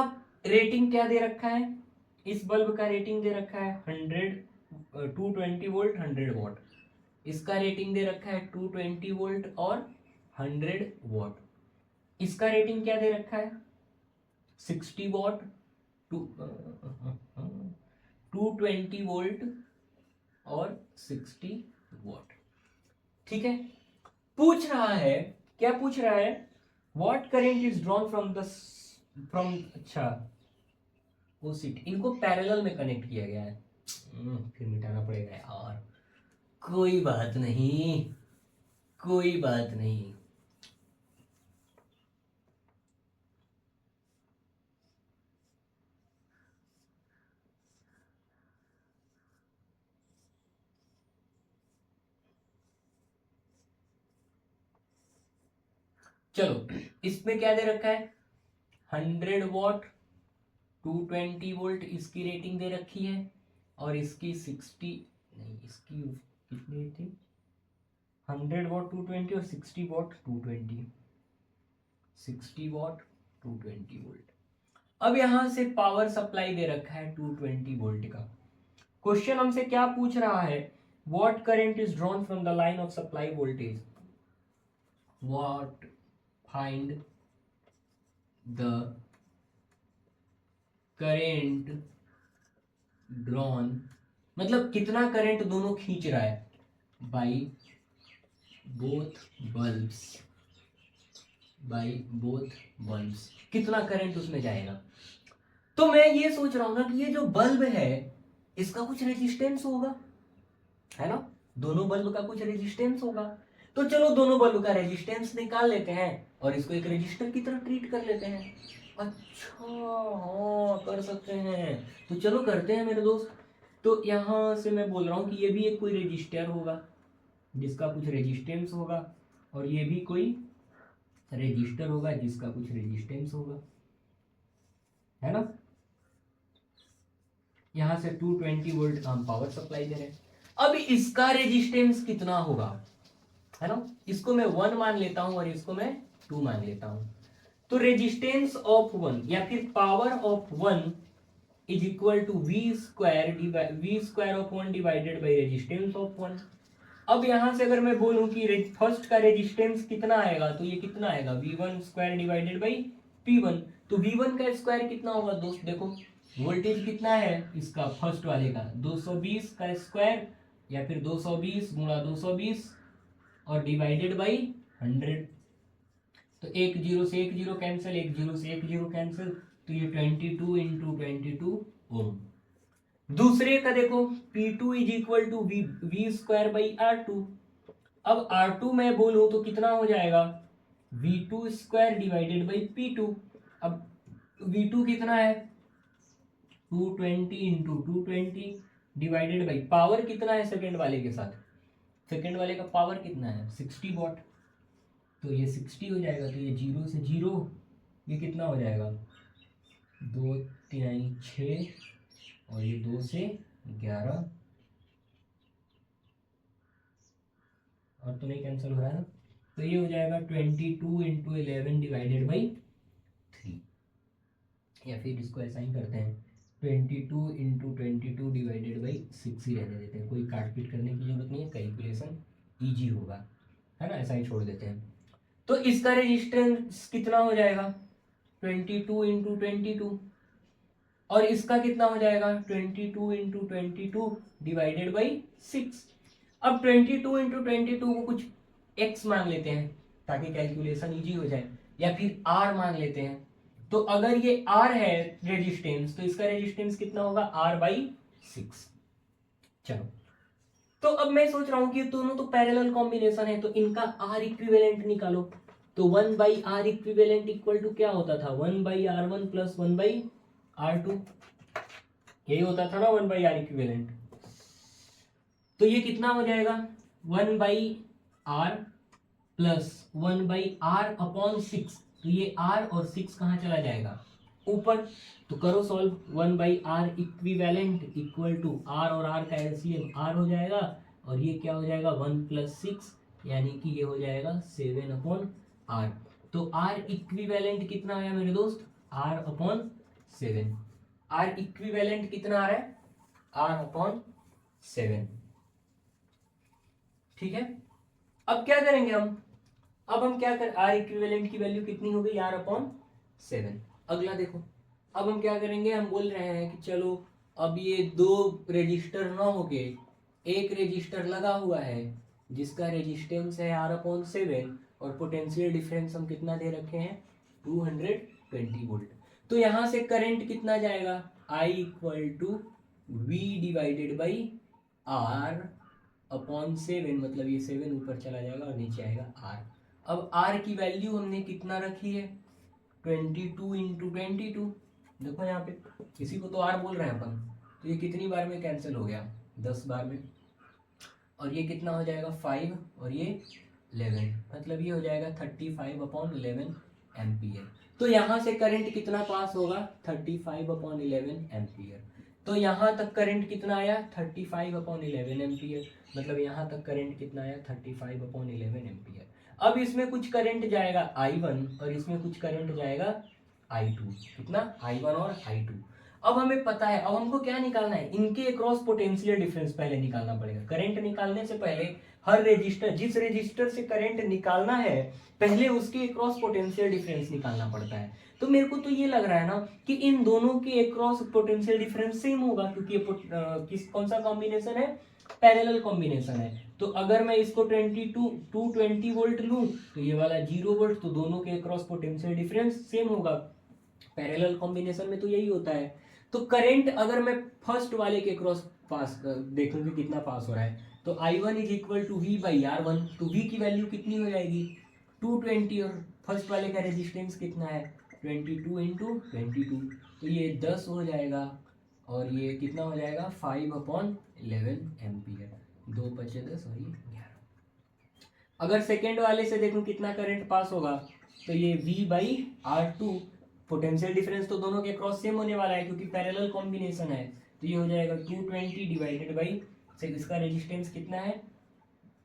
रेटिंग क्या दे रखा है? इस बल्ब का रेटिंग दे रखा है 220 वोल्ट 100 वॉट। इसका रेटिंग दे रखा है 220 वोल्ट और 100 वॉट। इसका रेटिंग क्या दे रखा है? 60 वॉट, 220 वोल्ट और 60 वॉट। ठीक है, पूछ रहा है, क्या पूछ रहा है? What current is drawn from अच्छा वो सीट, इनको पैरेलल में कनेक्ट किया गया है। फिर मिटाना पड़ेगा यार, कोई बात नहीं, कोई बात नहीं। चलो, इसमें क्या दे रखा है? 100 वॉट 220 वोल्ट इसकी रेटिंग दे रखी है, और इसकी 60 नहीं, इसकी कितनी थी? 100 वॉट 220 और 60 वॉट 220, 60 वॉट 220 वोल्ट। अब यहां से पावर सप्लाई दे रखा है 220 वोल्ट का। क्वेश्चन हमसे क्या पूछ रहा है? What current is drawn from the line of supply voltage, what find the current drawn, मतलब कितना करंट दोनों खींच रहा है, बाई बोथ बल्ब्स, कितना करंट उसमें जाएगा। तो मैं ये सोच रहा हूं ना कि ये जो बल्ब है इसका कुछ रेजिस्टेंस होगा, है ना? दोनों बल्ब का कुछ रेजिस्टेंस होगा। तो चलो दोनों बल्ब का रेजिस्टेंस निकाल लेते हैं और इसको एक रेजिस्टर की तरह ट्रीट कर लेते हैं। अच्छा, हाँ कर सकते हैं, तो चलो करते हैं मेरे दोस्त। तो यहां से मैं बोल रहा हूं कि ये भी एक कोई रजिस्टर होगा जिसका कुछ रेजिस्टेंस होगा, और ये भी कोई रजिस्टर होगा जिसका कुछ रेजिस्टेंस होगा, है ना? यहां से 220 वोल्ट हम पावर सप्लाई दे रहे हैं। अब इसका रेजिस्टेंस कितना होगा, है ना? इसको मैं 1 मान लेता हूं और इसको मैं 2 मान लेता हूं। तो रेजिस्टेंस ऑफ 1 या फिर power of 1 is equal to V square of 1 divided by resistance of 1। अब यहां से अगर मैं बोलूं कि फर्स्ट का रेजिस्टेंस कितना आएगा, तो ये कितना आएगा? v1 square divided by p1। तो v1 का स्क्वायर कितना होगा दोस्त? देखो वोल्टेज कितना है इसका, फर्स्ट वाले का 220 का स्क्वायर, या फिर 220 गुणा 220 और डिवाइडेड बाई 100। तो एक जीरो से एक जीरो कैंसिल, एक जीरो से एक जीरो कैंसिल, तो ये 22 इंटू 22 ओम। दूसरे का देखो P2 is equal to V square by R2। अब R2 में बोलूं तो कितना हो जाएगा? V2 square divided by P2। अब V2 कितना है? 220 इंटू 220 डिवाइडेड बाई पावर कितना है सेकेंड वाले के साथ? सेकेंड वाले का पावर कितना है? 60 वॉट। तो ये 60 हो जाएगा, तो ये 0 से 0, ये कितना हो जाएगा? 2 3 6 और ये 2 से 11, और तो नहीं कैंसिल हो रहा है ना, तो ये हो जाएगा 22 इंटू 11 डिवाइडेड बाई 3, या फिर इसको ऐसा ही करते हैं 22 इंटू 22 डिवाइडेड बाई 6 ही रहने देते हैं, कोई काट पीट करने की जरूरत नहीं है, कैलकुलेशन ईजी होगा, है ना? ऐसा ही छोड़ देते हैं। तो इसका रेजिस्टेंस कितना हो जाएगा? 22 इंटू 22, और इसका कितना हो जाएगा? 22 इंटू 22 डिवाइडेड बाई 6। अब 22 इंटू 22 को कुछ x मान लेते हैं ताकि कैलकुलेशन इजी हो जाए, या फिर r मान लेते हैं। तो अगर ये r है रेजिस्टेंस, तो इसका रेजिस्टेंस कितना होगा? r by 6। चलो तो अब मैं सोच रहा हूं कि दोनों तो पैरेलल कॉम्बिनेशन है, तो इनका आर इक्विवेलेंट निकालो। तो 1/r इक्विवेलेंट इक्वल टू क्या होता था, 1/r1 प्लस 1/r2, यही होता था ना 1/r इक्विवेलेंट। तो ये कितना हो जाएगा, 1/r प्लस 1/r अपॉन 6। तो ये r और 6 कहाँ चला जाएगा, ऊपर। तो करो solve, 1/r equivalent equal to r और r का एलसीएम r हो जाएगा, और ये क्या हो जाएगा 1 प्लस 6, यानी कि ये हो जाएगा 7 अपॉन r। तो r इक्विवेलेंट कितना आया मेरे दोस्त, r अपॉन 7। r इक्विवेलेंट कितना आ रहा है, r अपॉन 7। ठीक है, अब क्या करेंगे हम, अब हम क्या कर, r इक्विवेलेंट की वैल्यू कितनी हो गई, r अपॉन 7। अगला देखो, अब हम क्या करेंगे, हम बोल रहे हैं कि चलो अब ये दो रेजिस्टर ना होके एक रेजिस्टर लगा हुआ है जिसका रेजिस्टेंस है r अपॉन 7, और पोटेंशियल डिफरेंस हम कितना दे रखे हैं, 220 वोल्ट। तो यहां से करंट कितना जाएगा, I equal to V divided by R upon 7, मतलब ये 7 ऊपर चला जाएगा और नीचे आएगा R। अब R की वैल्यू हमने कितना रखी है, 22 इंटू 22। देखो यहाँ पे इसी को तो R बोल रहे हैं अपन, तो ये कितनी बार में कैंसिल हो गया, 10 बार में। और ये कितना हो जाएगा 5 और ये 11, मतलब ये हो जाएगा 35 अपॉन 11 एम्पियर। तो यहाँ से करंट कितना पास होगा, 35 अपॉन 11 एम्पियर। तो यहाँ तक करंट कितना आया, 35 अपॉन 11 एम्पियर, मतलब यहाँ तक करंट कितना आया, 35 अपॉन 11 एम्पियर। अब इसमें कुछ करंट जाएगा I1 और इसमें कुछ करंट जाएगा I2, कितना, I1 और I2। अब हमें पता है, अब हमको क्या निकालना है, इनके अक्रॉस पोटेंशियल डिफरेंस पहले निकालना पड़ेगा। करंट निकालने से पहले हर रेजिस्टर, जिस रेजिस्टर से करंट निकालना है पहले उसके अक्रॉस पोटेंशियल डिफरेंस निकालना पड़ता है। तो मेरे को तो ये लग रहा है ना कि इन दोनों के अक्रॉस पोटेंशियल डिफरेंस सेम होगा, क्योंकि ये कौन सा कॉम्बिनेशन है, पैरेलल कॉम्बिनेशन है। तो अगर मैं इसको 220 वोल्ट लूं तो ये वाला 0 वोल्ट, तो दोनों के अक्रॉस पोटेंशियल डिफरेंस सेम होगा। पैरेलल कॉम्बिनेशन में तो यही होता है। तो करंट अगर मैं फर्स्ट वाले के क्रॉस पास देखूं कि कितना पास हो रहा है, तो I1 is equal to V by R1। तो V की वैल्यू कितनी हो जाएगी, 220, और फर्स्ट वाले का रेजिस्टेंस कितना है, 22 इंटू 22, तो ये 10 हो जाएगा, और ये कितना हो जाएगा 5 अपॉन 11 एम्पियर। 2 बचे 10 और ये 11। अगर सेकेंड वाले से देखूं कितना करंट पास होगा, तो ये V by R2, potential difference तो दोनों के क्रॉस सेम होने वाला है क्योंकि पैरेलल कॉम्बिनेशन है। तो ये हो जाएगा 220 डिवाइडेड बाई, इसका रेजिस्टेंस कितना है,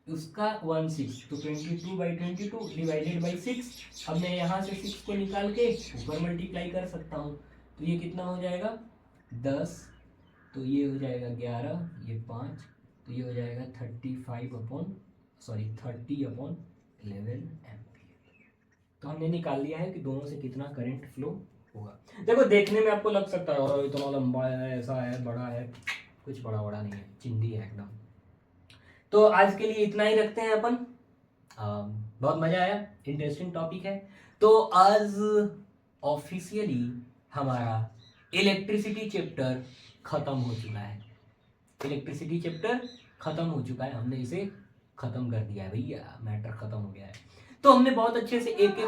उसका 16, तो 22/22 डिवाइडेड बाई 6। अब मैं यहाँ से 6 को निकाल के ऊपर मल्टीप्लाई कर सकता हूँ, तो ये कितना हो जाएगा 10, तो ये हो जाएगा 11, ये 5, तो ये हो जाएगा 30 अपॉन 11 एम्पियर। तो हमने निकाल लिया है कि दोनों से कितना करंट फ्लो होगा। देखो देखने में आपको लग सकता है इतना लंबा है, ऐसा है, बड़ा है, कुछ बड़ा बड़ा नहीं है, चिंदी है एकदम। तो आज के लिए इतना ही रखते हैं अपन। बहुत मजा आया, इंटरेस्टिंग टॉपिक है। तो आज ऑफिशियली हमारा इलेक्ट्रिसिटी चैप्टर खत्म हो चुका है। इलेक्ट्रिसिटी चैप्टर खत्म हो चुका है, हमने इसे खत्म कर दिया है भैया, मैटर खत्म हो गया है। तो हमने बहुत अच्छे से एक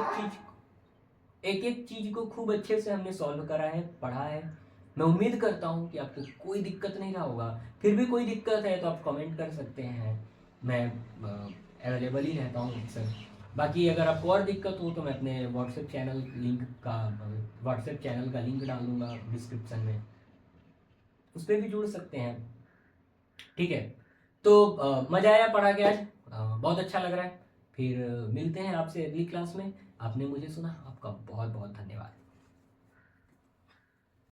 एक चीज को खूब अच्छे से हमने सॉल्व करा है, पढ़ा है। मैं उम्मीद करता हूँ कि आपको कोई दिक्कत नहीं रहा होगा। फिर भी कोई दिक्कत है तो आप कमेंट कर सकते हैं, मैं अवेलेबल ही रहता हूँ अक्सर। बाकी अगर आपको और दिक्कत हो तो मैं अपने व्हाट्सएप चैनल का लिंक डाल दूँगा डिस्क्रिप्शन में, उस पर भी जुड़ सकते हैं। ठीक है, तो मज़ा आया पढ़ा के आज, बहुत अच्छा लग रहा है। फिर मिलते हैं आपसे अगली क्लास में। आपने मुझे सुना, आपका बहुत बहुत धन्यवाद।